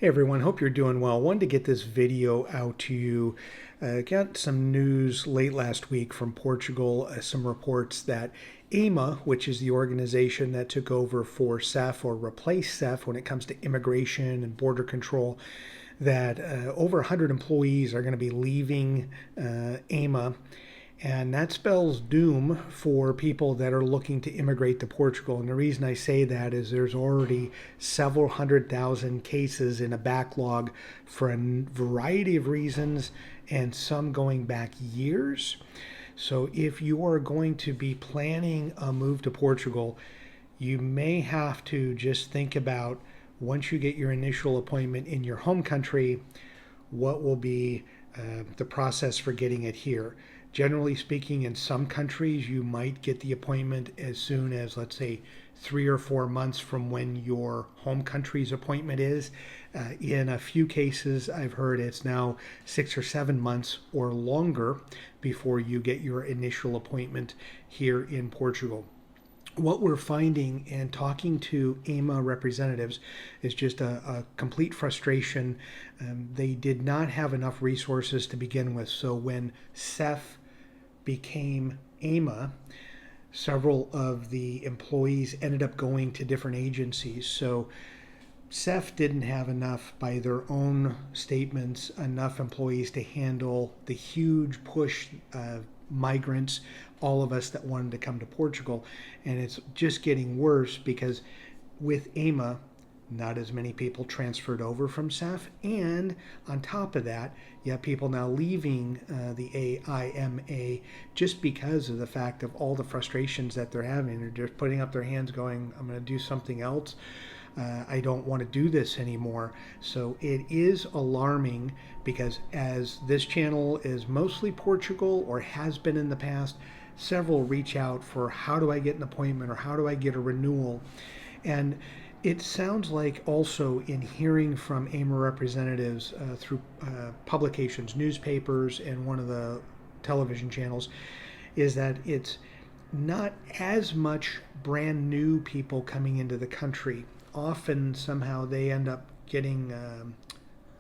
Hey everyone, hope you're doing well. Wanted to get this video out to you. Got some news late last week from Portugal, some reports that AIMA, which is the organization that took over for CEF or replaced CEF when it comes to immigration and border control, that over 100 employees are going to be leaving AIMA. And that spells doom for people that are looking to immigrate to Portugal. And the reason I say that is there's already several 100,000 cases in a backlog for a variety of reasons, and some going back years. So if you are going to be planning a move to Portugal, you may have to just think about, once you get your initial appointment in your home country, what will be the process for getting it here. Generally speaking, in some countries, you might get the appointment as soon as, let's say, 3 or 4 months from when your home country's appointment is. In a few cases, I've heard it's now 6 or 7 months or longer before you get your initial appointment here in Portugal. What we're finding and talking to AIMA representatives is just a complete frustration. They did not have enough resources to begin with. So when CEF became AIMA, several of the employees ended up going to different agencies. So CEF didn't have enough, by their own statements, enough employees to handle the huge push of migrants, all of us that wanted to come to Portugal. And it's just getting worse because with AIMA, not as many people transferred over from CEF. And on top of that, you have people now leaving the AIMA just because of the fact of all the frustrations that they're having. They're just putting up their hands going, I'm going to do something else. I don't want to do this anymore. So it is alarming because, as this channel is mostly Portugal, or has been in the past, several reach out for how do I get an appointment or how do I get a renewal. And it sounds like, also in hearing from AIMA representatives through publications, newspapers, and one of the television channels, is that it's not as much brand new people coming into the country. Often, somehow, they end up getting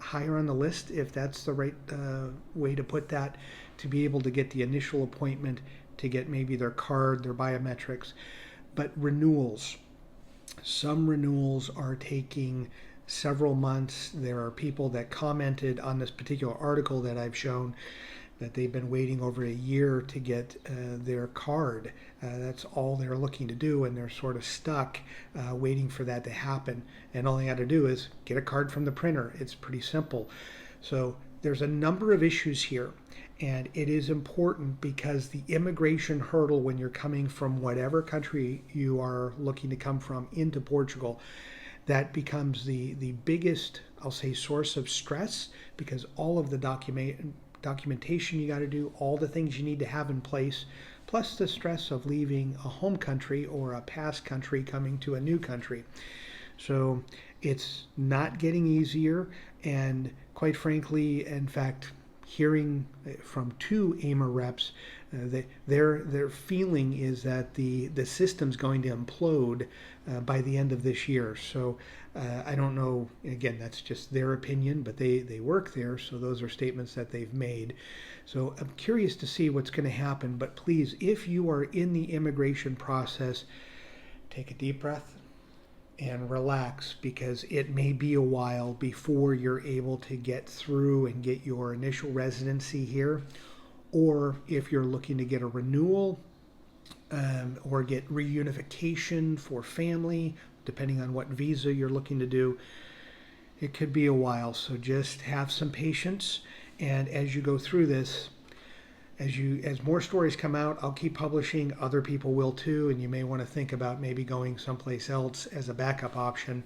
higher on the list, if that's the right way to put that, to be able to get the initial appointment, to get maybe their card, their biometrics. But renewals, some renewals are taking several months. There are people that commented on this particular article that I've shown that they've been waiting over a year to get their card. That's all they're looking to do, and they're sort of stuck waiting for that to happen. And all they got to do is get a card from the printer. It's pretty simple. So there's a number of issues here, and it is important because the immigration hurdle, when you're coming from whatever country you are looking to come from into Portugal, that becomes the biggest, I'll say, source of stress, because all of the documentation you got to do, all the things you need to have in place, plus the stress of leaving a home country or a past country coming to a new country. So it's not getting easier, and quite frankly, in fact, hearing from two AIMA reps, their feeling is that the system's going to implode by the end of this year. So I don't know, again, that's just their opinion, but they work there, so those are statements that they've made. So I'm curious to see what's going to happen, but please, if you are in the immigration process, take a deep breath and relax, because it may be a while before you're able to get through and get your initial residency here. Or if you're looking to get a renewal or get reunification for family, depending on what visa you're looking to do, it could be a while. So just have some patience, and as you go through this, as more stories come out, I'll keep publishing. Other people will too, and you may want to think about maybe going someplace else as a backup option,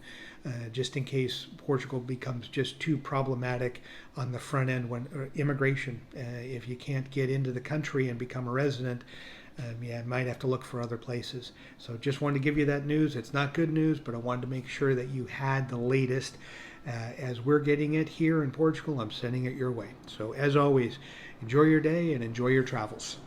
just in case Portugal becomes just too problematic on the front end when immigration. If you can't get into the country and become a resident, you might have to look for other places. So just wanted to give you that news. It's not good news, but I wanted to make sure that you had the latest. As we're getting it here in Portugal, I'm sending it your way. So as always, enjoy your day and enjoy your travels.